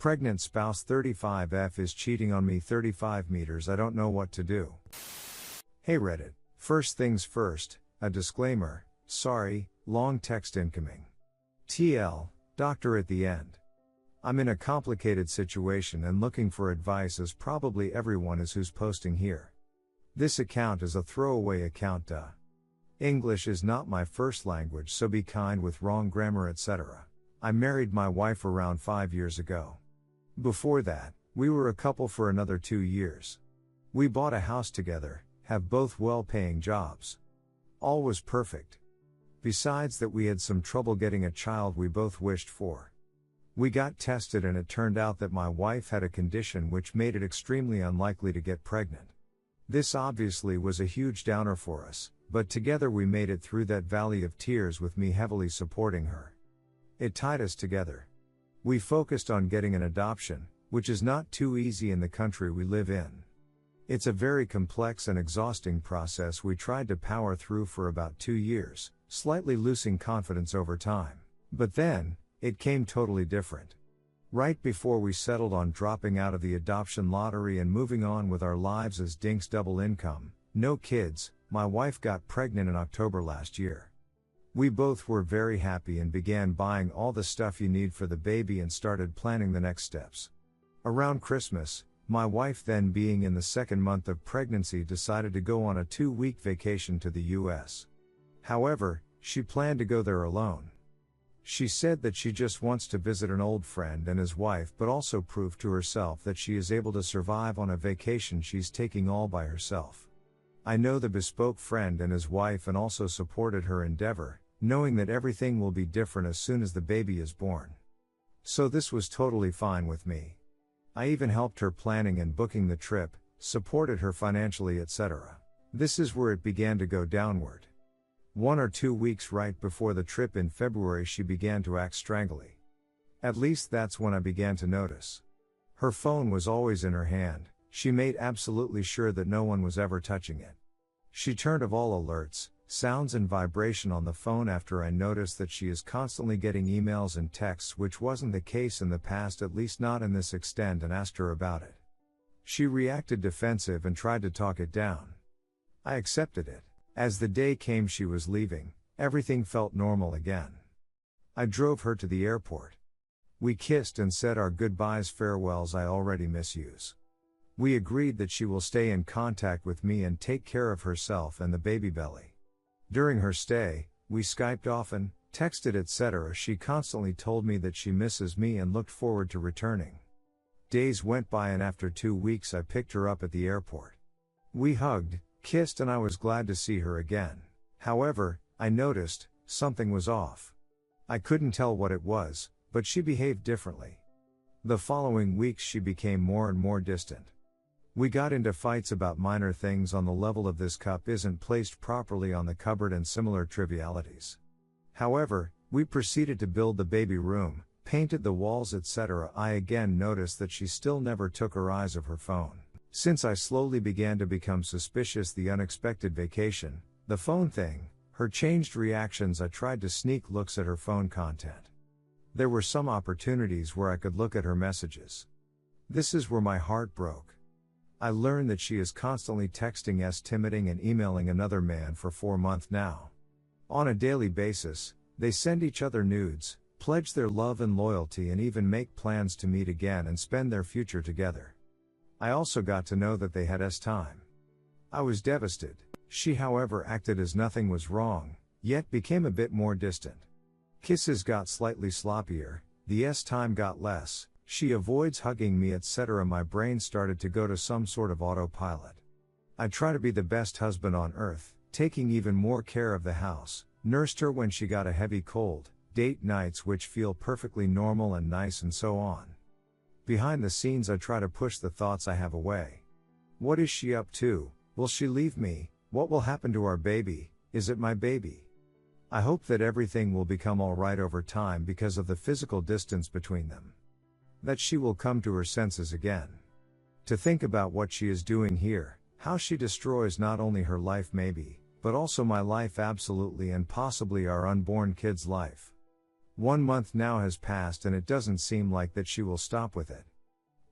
Pregnant spouse 35F is cheating on me 35 meters. I don't know what to do. Hey Reddit. First things first, a disclaimer. Sorry, long text incoming. TL, doctor at the end. I'm in a complicated situation and looking for advice, as probably everyone is who's posting here. This account is a throwaway account. English is not my first language, so be kind with wrong grammar, etc. I married my wife around 5 years ago. Before that, we were a couple for another 2 years. We bought a house together, have both well-paying jobs. All was perfect. Besides that, we had some trouble getting a child we both wished for. We got tested and it turned out that my wife had a condition which made it extremely unlikely to get pregnant. This obviously was a huge downer for us, but together we made it through that valley of tears with me heavily supporting her. It tied us together. We focused on getting an adoption, which is not too easy in the country we live in. It's a very complex and exhausting process we tried to power through for about 2 years, slightly losing confidence over time. But then, it came totally different. Right before we settled on dropping out of the adoption lottery and moving on with our lives as dinks double income, no kids, my wife got pregnant in October last year. We both were very happy and began buying all the stuff you need for the baby and started planning the next steps. Around Christmas, my wife, then being in the 2nd month of pregnancy, decided to go on a 2-week vacation to the US. However, she planned to go there alone. She said that she just wants to visit an old friend and his wife, but also prove to herself that she is able to survive on a vacation she's taking all by herself. I know the bespoke friend and his wife and also supported her endeavor, knowing that everything will be different as soon as the baby is born. So this was totally fine with me. I even helped her planning and booking the trip, supported her financially, etc. This is where it began to go downward. 1 or 2 weeks right before the trip in February, she began to act strangely. At least that's when I began to notice. Her phone was always in her hand. She made absolutely sure that no one was ever touching it. She turned off all alerts, sounds and vibration on the phone after I noticed that she is constantly getting emails and texts, which wasn't the case in the past, at least not in this extent, and asked her about it. She reacted defensive and tried to talk it down. I accepted it. As the day came she was leaving, everything felt normal again. I drove her to the airport. We kissed and said our goodbyes, farewells, I already miss yous. We agreed that she will stay in contact with me and take care of herself and the baby belly. During her stay, we Skyped often, texted, etc. She constantly told me that she misses me and looked forward to returning. Days went by and after 2 weeks I picked her up at the airport. We hugged, kissed, and I was glad to see her again. However, I noticed something was off. I couldn't tell what it was, but she behaved differently. The following weeks she became more and more distant. We got into fights about minor things on the level of this cup isn't placed properly on the cupboard and similar trivialities. However, we proceeded to build the baby room, painted the walls, etc. I again noticed that she still never took her eyes off her phone. Since I slowly began to become suspicious, the unexpected vacation, the phone thing, her changed reactions, I tried to sneak looks at her phone content. There were some opportunities where I could look at her messages. This is where my heart broke. I learned that she is constantly texting, timiding and emailing another man for 4 months now. On a daily basis, they send each other nudes, pledge their love and loyalty, and even make plans to meet again and spend their future together. I also got to know that they had time. I was devastated. She, however, acted as nothing was wrong, yet became a bit more distant. Kisses got slightly sloppier, the time got less. She avoids hugging me, etc. My brain started to go to some sort of autopilot. I try to be the best husband on earth, taking even more care of the house, nursed her when she got a heavy cold, date nights which feel perfectly normal and nice, and so on. Behind the scenes I try to push the thoughts I have away. What is she up to? Will she leave me? What will happen to our baby? Is it my baby? I hope that everything will become alright over time because of the physical distance between them. That she will come to her senses again. To think about what she is doing here, how she destroys not only her life maybe, but also my life absolutely, and possibly our unborn kid's life. 1 month now has passed and it doesn't seem like that she will stop with it.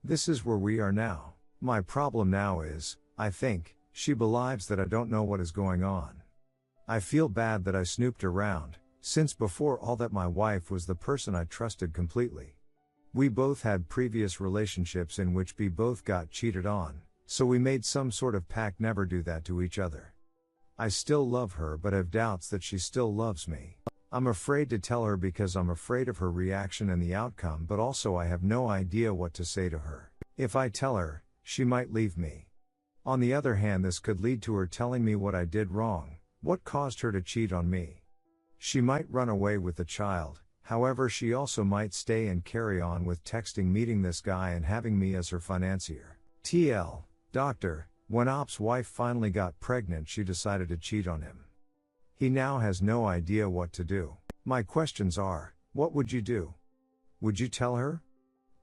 This is where we are now. My problem now is, I think, she believes that I don't know what is going on. I feel bad that I snooped around, since before all that my wife was the person I trusted completely. We both had previous relationships in which we both got cheated on, so we made some sort of pact never do that to each other. I still love her but have doubts that she still loves me. I'm afraid to tell her because I'm afraid of her reaction and the outcome, but also I have no idea what to say to her. If I tell her, she might leave me. On the other hand, this could lead to her telling me what I did wrong, what caused her to cheat on me. She might run away with the child, however she also might stay and carry on with texting, meeting this guy and having me as her financier. TL, doctor, when Op's wife finally got pregnant she decided to cheat on him. He now has no idea what to do. My questions are, what would you do? Would you tell her?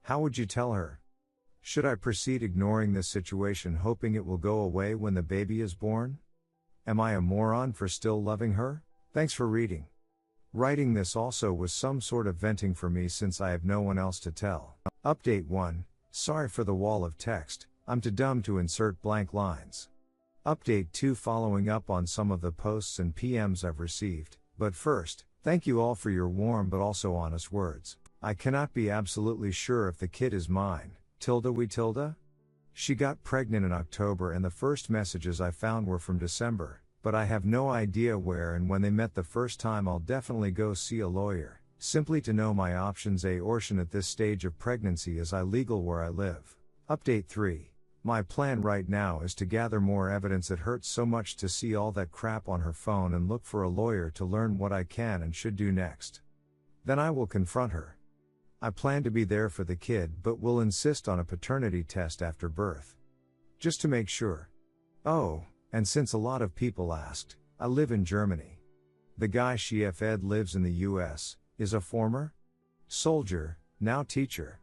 How would you tell her? Should I proceed ignoring this situation hoping it will go away when the baby is born? Am I a moron for still loving her? Thanks for reading. Writing this also was some sort of venting for me since I have no one else to tell. Update 1. Sorry for the wall of text, I'm too dumb to insert blank lines. Update 2. Following up on some of the posts and PMs I've received, but first, thank you all for your warm but also honest words. I cannot be absolutely sure if the kid is mine. She got pregnant in October and the first messages I found were from December, but I have no idea where and when they met the first time. I'll definitely go see a lawyer, simply to know my options. Abortion at this stage of pregnancy is illegal where I live. Update 3. My plan right now is to gather more evidence. It hurts so much to see all that crap on her phone and look for a lawyer to learn what I can and should do next. Then I will confront her. I plan to be there for the kid but will insist on a paternity test after birth. Just to make sure. Oh, and since a lot of people asked, I live in Germany. The guy she fed lives in the US, is a former soldier, now teacher.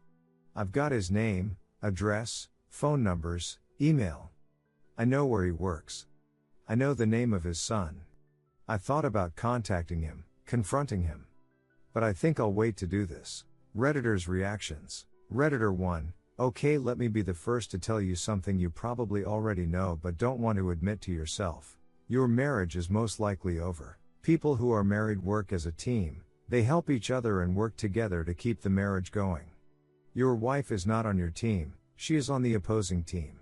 I've got his name, address, phone numbers, email. I know where he works. I know the name of his son. I thought about contacting him, confronting him. But I think I'll wait to do this. Redditors' reactions. Redditor 1, okay, let me be the first to tell you something you probably already know but don't want to admit to yourself. Your marriage is most likely over. People who are married work as a team, they help each other and work together to keep the marriage going. Your wife is not on your team, she is on the opposing team.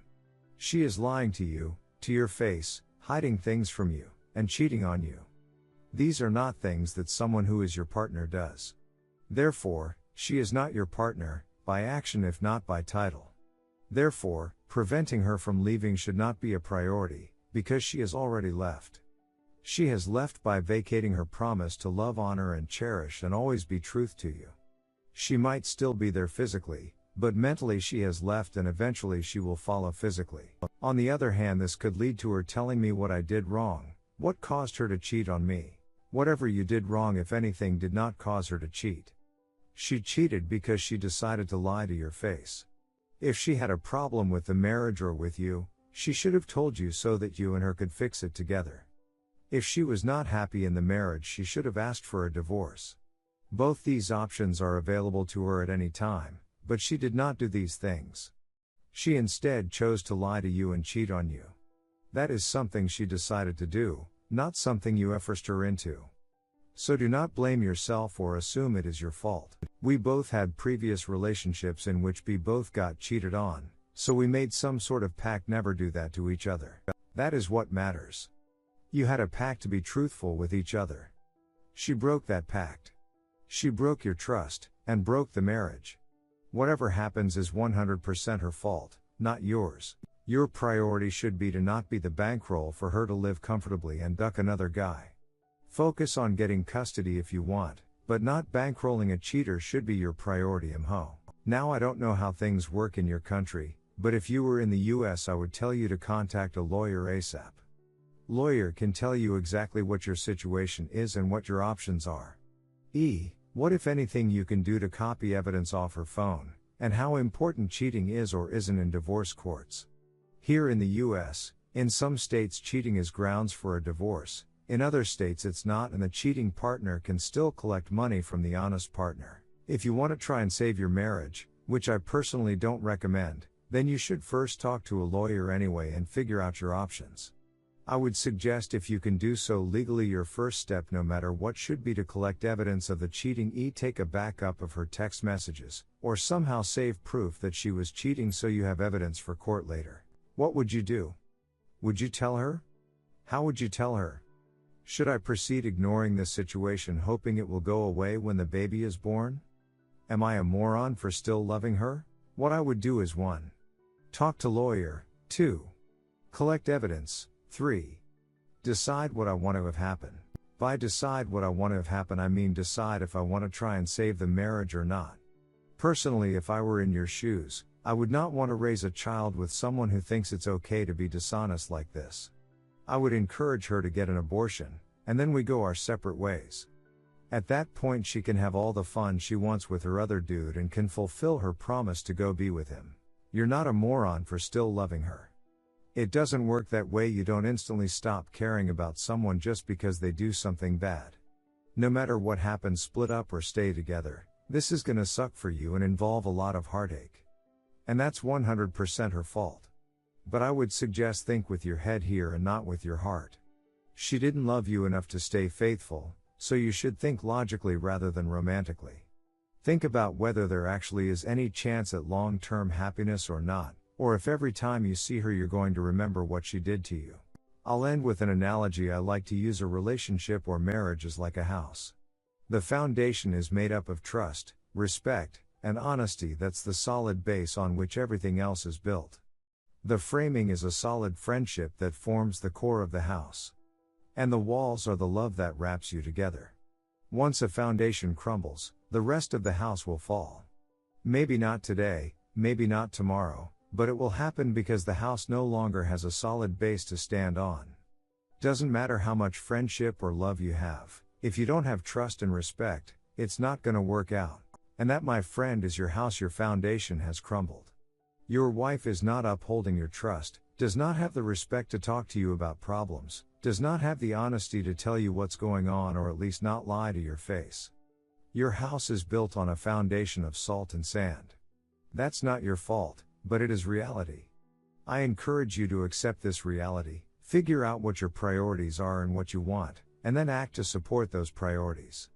She is lying to you, to your face, hiding things from you, and cheating on you. These are not things that someone who is your partner does. Therefore, she is not your partner, by action if not by title. Therefore, preventing her from leaving should not be a priority, because she has already left. She has left by vacating her promise to love, honor and cherish and always be truth to you. She might still be there physically, but mentally she has left and eventually she will follow physically. On the other hand, this could lead to her telling me what I did wrong, what caused her to cheat on me. Whatever you did wrong, if anything, did not cause her to cheat. She cheated because she decided to lie to your face. If she had a problem with the marriage or with you, she should have told you so that you and her could fix it together. If she was not happy in the marriage, she should have asked for a divorce. Both these options are available to her at any time, but she did not do these things. She instead chose to lie to you and cheat on you. That is something she decided to do, not something you forced her into. So do not blame yourself or assume it is your fault. We both had previous relationships in which we both got cheated on, so we made some sort of pact never do that to each other. That is what matters. You had a pact to be truthful with each other. She broke that pact. She broke your trust, and broke the marriage. Whatever happens is 100% her fault, not yours. Your priority should be to not be the bankroll for her to live comfortably and duck another guy. Focus on getting custody if you want, but not bankrolling a cheater should be your priority. Now I don't know how things work in your country, but if you were in the US I would tell you to contact a lawyer ASAP. Lawyer can tell you exactly what your situation is and what your options are. What if anything you can do to copy evidence off her phone, and how important cheating is or isn't in divorce courts. Here in the US, in some states cheating is grounds for a divorce, In other states it's not, and the cheating partner can still collect money from the honest partner. If you want to try and save your marriage, which I personally don't recommend, then you should first talk to a lawyer anyway and figure out your options. I would suggest, if you can do so legally, your first step, no matter what, should be to collect evidence of the cheating. Take a backup of her text messages, or somehow save proof that she was cheating so you have evidence for court later. What would you do? Would you tell her? How would you tell her? Should I proceed ignoring this situation, hoping it will go away when the baby is born? Am I a moron for still loving her? What I would do is 1. Talk to lawyer. 2. Collect evidence. 3. Decide what I want to have happen. By decide what I want to have happen, I mean decide if I want to try and save the marriage or not. Personally, if I were in your shoes, I would not want to raise a child with someone who thinks it's okay to be dishonest like this. I would encourage her to get an abortion, and then we go our separate ways. At that point she can have all the fun she wants with her other dude and can fulfill her promise to go be with him. You're not a moron for still loving her. It doesn't work that way. You don't instantly stop caring about someone just because they do something bad. No matter what happens, split up or stay together, this is gonna suck for you and involve a lot of heartache. And that's 100% her fault. But I would suggest think with your head here and not with your heart. She didn't love you enough to stay faithful, so you should think logically rather than romantically. Think about whether there actually is any chance at long-term happiness or not, or if every time you see her you're going to remember what she did to you. I'll end with an analogy I like to use. A relationship or marriage is like a house. The foundation is made up of trust, respect, and honesty. That's the solid base on which everything else is built. The framing is a solid friendship that forms the core of the house. And the walls are the love that wraps you together. Once a foundation crumbles, the rest of the house will fall. Maybe not today, maybe not tomorrow, but it will happen because the house no longer has a solid base to stand on. Doesn't matter how much friendship or love you have, if you don't have trust and respect, it's not gonna work out. And that, my friend, is your house. Your foundation has crumbled. Your wife is not upholding your trust, does not have the respect to talk to you about problems, does not have the honesty to tell you what's going on, or at least not lie to your face. Your house is built on a foundation of salt and sand. That's not your fault, but it is reality. I encourage you to accept this reality, figure out what your priorities are and what you want, and then act to support those priorities.